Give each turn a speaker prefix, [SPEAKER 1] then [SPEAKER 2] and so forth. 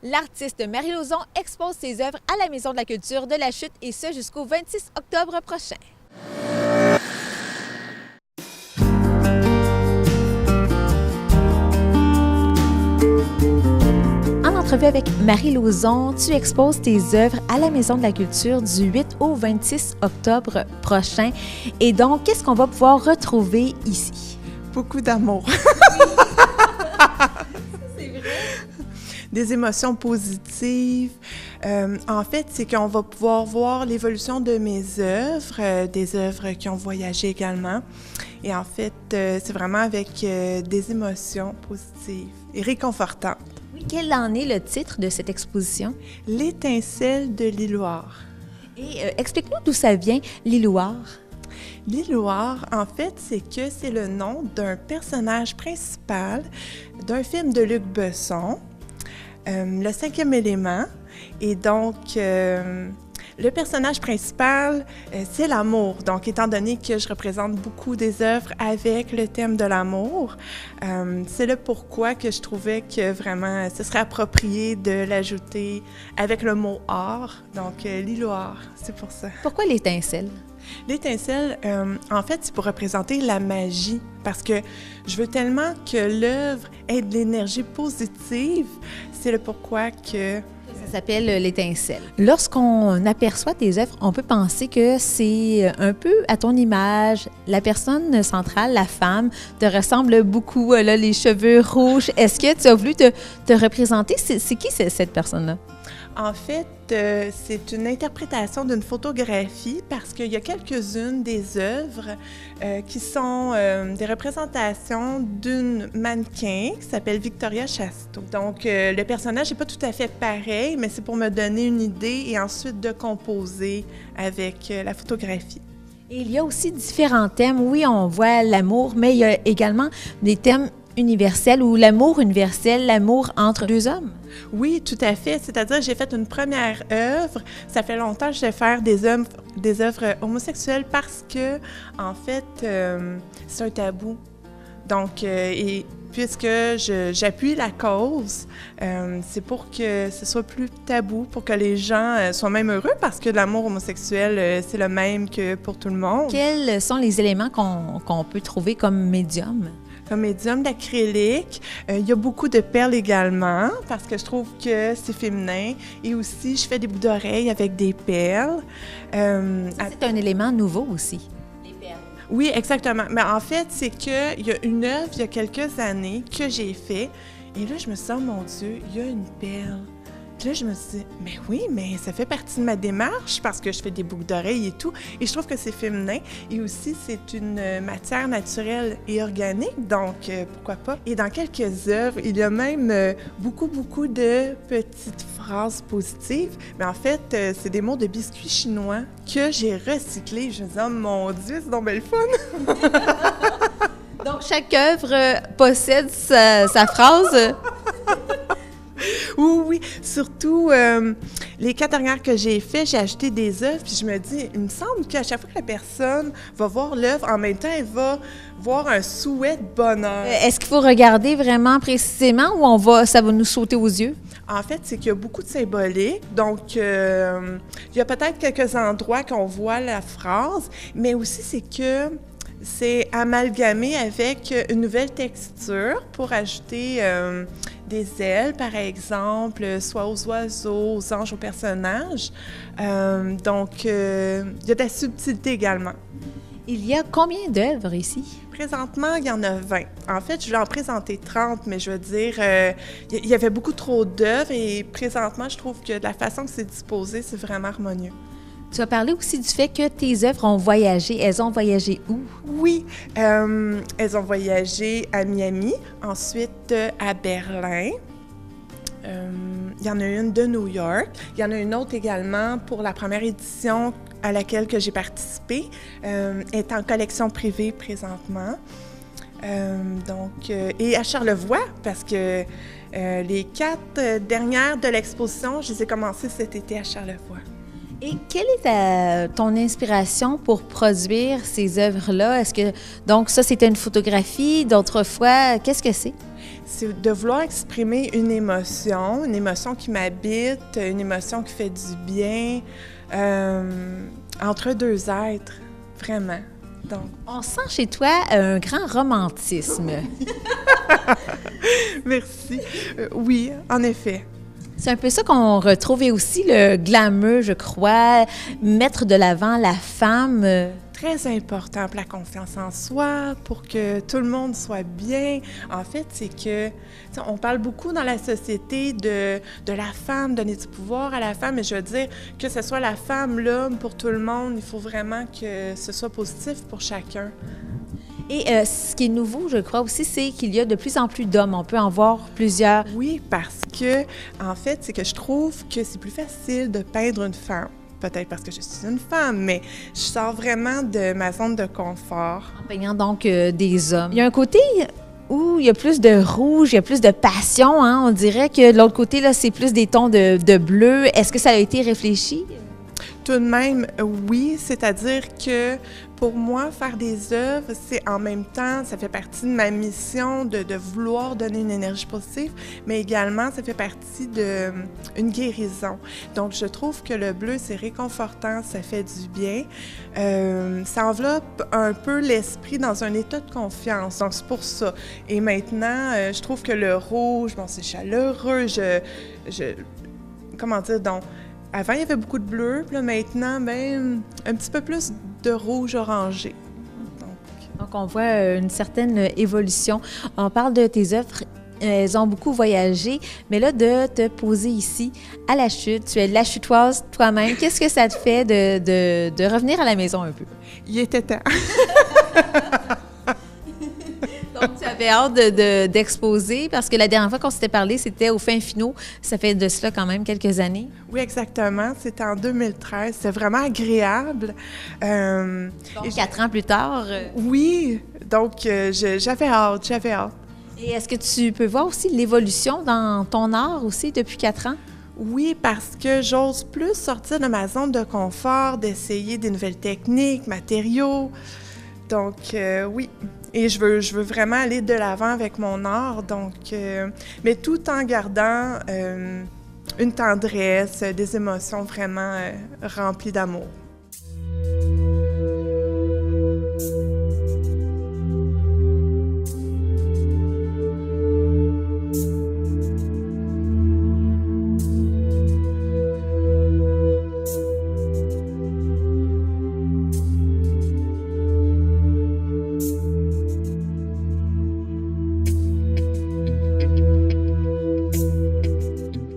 [SPEAKER 1] L'artiste Marie Lauzon expose ses œuvres à la Maison de la Culture de la Chute et ce jusqu'au 26 octobre prochain. En entrevue avec Marie Lauzon, tu exposes tes œuvres à la Maison de la Culture du 8 au 26 octobre prochain. Et donc, qu'est-ce qu'on va pouvoir retrouver ici?
[SPEAKER 2] Beaucoup d'amour.
[SPEAKER 1] C'est vrai.
[SPEAKER 2] Des émotions positives. En fait, c'est qu'on va pouvoir voir l'évolution de mes œuvres, des œuvres qui ont voyagé également. Et en fait, c'est vraiment avec des émotions positives et réconfortantes.
[SPEAKER 1] Oui, quel en est le titre de cette exposition?
[SPEAKER 2] L'étincelle de l'Îloire.
[SPEAKER 1] Et explique-nous d'où ça vient, l'Îloire.
[SPEAKER 2] L'Îloire, en fait, c'est le nom d'un personnage principal d'un film de Luc Besson, Le cinquième élément. Et donc, le personnage principal, c'est l'amour. Donc, étant donné que je représente beaucoup des œuvres avec le thème de l'amour, c'est le pourquoi que je trouvais que vraiment, ce serait approprié de l'ajouter avec le mot « art ». Donc, l'Îloire, c'est pour ça.
[SPEAKER 1] Pourquoi l'étincelle?
[SPEAKER 2] L'étincelle, en fait, c'est pour représenter la magie, parce que je veux tellement que l'œuvre ait de l'énergie positive. C'est le pourquoi que...
[SPEAKER 1] Ça s'appelle l'étincelle. Lorsqu'on aperçoit tes œuvres, on peut penser que c'est un peu à ton image. La personne centrale, la femme, te ressemble beaucoup, elle a les cheveux rouges. Est-ce que tu as voulu te représenter? C'est qui cette personne-là?
[SPEAKER 2] En fait, c'est une interprétation d'une photographie parce qu'il y a quelques-unes des œuvres qui sont des représentations d'une mannequin qui s'appelle Victoria Chasteau. Donc, le personnage n'est pas tout à fait pareil, mais c'est pour me donner une idée et ensuite de composer avec la photographie.
[SPEAKER 1] Et il y a aussi différents thèmes. Oui, on voit l'amour, mais il y a également des thèmes universel ou l'amour universel, l'amour entre deux hommes?
[SPEAKER 2] Oui, tout à fait. C'est-à-dire, j'ai fait une première œuvre. Ça fait longtemps que je vais faire des œuvres homosexuelles parce que, en fait, c'est un tabou. Donc, et puisque j'appuie la cause, c'est pour que ce soit plus tabou, pour que les gens soient même heureux, parce que l'amour homosexuel, c'est le même que pour tout le monde.
[SPEAKER 1] Quels sont les éléments qu'on peut trouver comme médium?
[SPEAKER 2] Comme médium d'acrylique. Il y a beaucoup de perles également, parce que je trouve que c'est féminin. Et aussi, je fais des boucles d'oreilles avec des perles.
[SPEAKER 1] C'est un élément nouveau aussi. Les perles.
[SPEAKER 2] Oui, exactement. Mais en fait, c'est qu'il y a une œuvre, il y a quelques années, que j'ai fait. Et là, je me sens, mon Dieu, il y a une perle. Puis là, je me suis dit, mais oui, mais ça fait partie de ma démarche parce que je fais des boucles d'oreilles et tout. Et je trouve que c'est féminin. Et aussi, c'est une matière naturelle et organique, donc pourquoi pas. Et dans quelques œuvres, il y a même beaucoup de petites phrases positives. Mais en fait, c'est des mots de biscuits chinois que j'ai recyclés. Je me dis, oh mon Dieu, c'est donc belle fun!
[SPEAKER 1] Donc, chaque œuvre possède sa phrase.
[SPEAKER 2] Oui. Surtout, les 4 dernières que j'ai fait, j'ai acheté des œuvres, puis je me dis, il me semble qu'à chaque fois que la personne va voir l'œuvre, en même temps, elle va voir un souhait de bonheur.
[SPEAKER 1] Est-ce qu'il faut regarder vraiment précisément ou ça va nous sauter aux yeux?
[SPEAKER 2] En fait, c'est qu'il y a beaucoup de symbolique. Donc, il y a peut-être quelques endroits qu'on voit la phrase, mais aussi c'est que c'est amalgamé avec une nouvelle texture pour ajouter des ailes, par exemple, soit aux oiseaux, aux anges, aux personnages. Donc, il y a de la subtilité également.
[SPEAKER 1] Il y a combien d'œuvres ici?
[SPEAKER 2] Présentement, il y en a 20. En fait, je voulais en présenter 30, mais je veux dire, il y avait beaucoup trop d'œuvres et présentement, je trouve que de la façon que c'est disposé, c'est vraiment harmonieux.
[SPEAKER 1] Tu as parlé aussi du fait que tes œuvres ont voyagé. Elles ont voyagé où?
[SPEAKER 2] Oui, elles ont voyagé à Miami, ensuite à Berlin. Il y en a une de New York. Il y en a une autre également pour la première édition à laquelle que j'ai participé. Est en collection privée présentement. Et à Charlevoix, parce que les 4 dernières de l'exposition, je les ai commencées cet été à Charlevoix.
[SPEAKER 1] Et quelle est ton inspiration pour produire ces œuvres-là? Donc ça, c'était une photographie d'autrefois. Qu'est-ce que c'est?
[SPEAKER 2] c'est de vouloir exprimer une émotion qui m'habite, une émotion qui fait du bien, entre deux êtres, vraiment. Donc,
[SPEAKER 1] on sent chez toi un grand romantisme.
[SPEAKER 2] Merci. Oui, en effet.
[SPEAKER 1] C'est un peu ça qu'on retrouve et aussi le glamour, je crois, mettre de l'avant la femme.
[SPEAKER 2] Très important pour la confiance en soi, pour que tout le monde soit bien. En fait, c'est que, on parle beaucoup dans la société de la femme, donner du pouvoir à la femme, mais je veux dire, que ce soit la femme, l'homme, pour tout le monde, il faut vraiment que ce soit positif pour chacun.
[SPEAKER 1] Et ce qui est nouveau, je crois aussi, c'est qu'il y a de plus en plus d'hommes. On peut en voir plusieurs.
[SPEAKER 2] Oui, parce que, en fait, c'est que je trouve que c'est plus facile de peindre une femme. Peut-être parce que je suis une femme, mais je sors vraiment de ma zone de confort.
[SPEAKER 1] En peignant donc des hommes. Il y a un côté où il y a plus de rouge, il y a plus de passion, hein? On dirait que de l'autre côté, là, c'est plus des tons de bleu. Est-ce que ça a été réfléchi?
[SPEAKER 2] Tout de même, oui, c'est-à-dire que pour moi, faire des œuvres, c'est en même temps, ça fait partie de ma mission de vouloir donner une énergie positive, mais également, ça fait partie d'une guérison. Donc, je trouve que le bleu, c'est réconfortant, ça fait du bien. Ça enveloppe un peu l'esprit dans un état de confiance, donc c'est pour ça. Et maintenant, je trouve que le rouge, bon, c'est chaleureux, comment dire, donc, avant, il y avait beaucoup de bleu, puis là, maintenant, ben, un petit peu plus de rouge orangé.
[SPEAKER 1] Donc, on voit une certaine évolution. On parle de tes œuvres, elles ont beaucoup voyagé, mais là, de te poser ici, à la chute, tu es la chutoise toi-même. Qu'est-ce que ça te fait de revenir à la maison un peu?
[SPEAKER 2] Il était temps.
[SPEAKER 1] Donc, tu avais hâte d'exposer parce que la dernière fois qu'on s'était parlé, c'était au Fin Finaux. Ça fait de cela quand même quelques années.
[SPEAKER 2] Oui, exactement. C'était en 2013. C'était vraiment agréable.
[SPEAKER 1] Donc, 4 ans plus tard.
[SPEAKER 2] Oui, donc j'avais hâte.
[SPEAKER 1] Et est-ce que tu peux voir aussi l'évolution dans ton art aussi depuis 4 ans?
[SPEAKER 2] Oui, parce que j'ose plus sortir de ma zone de confort, d'essayer des nouvelles techniques, matériaux. Donc, oui. Et je veux vraiment aller de l'avant avec mon art, donc, mais tout en gardant une tendresse, des émotions vraiment remplies d'amour.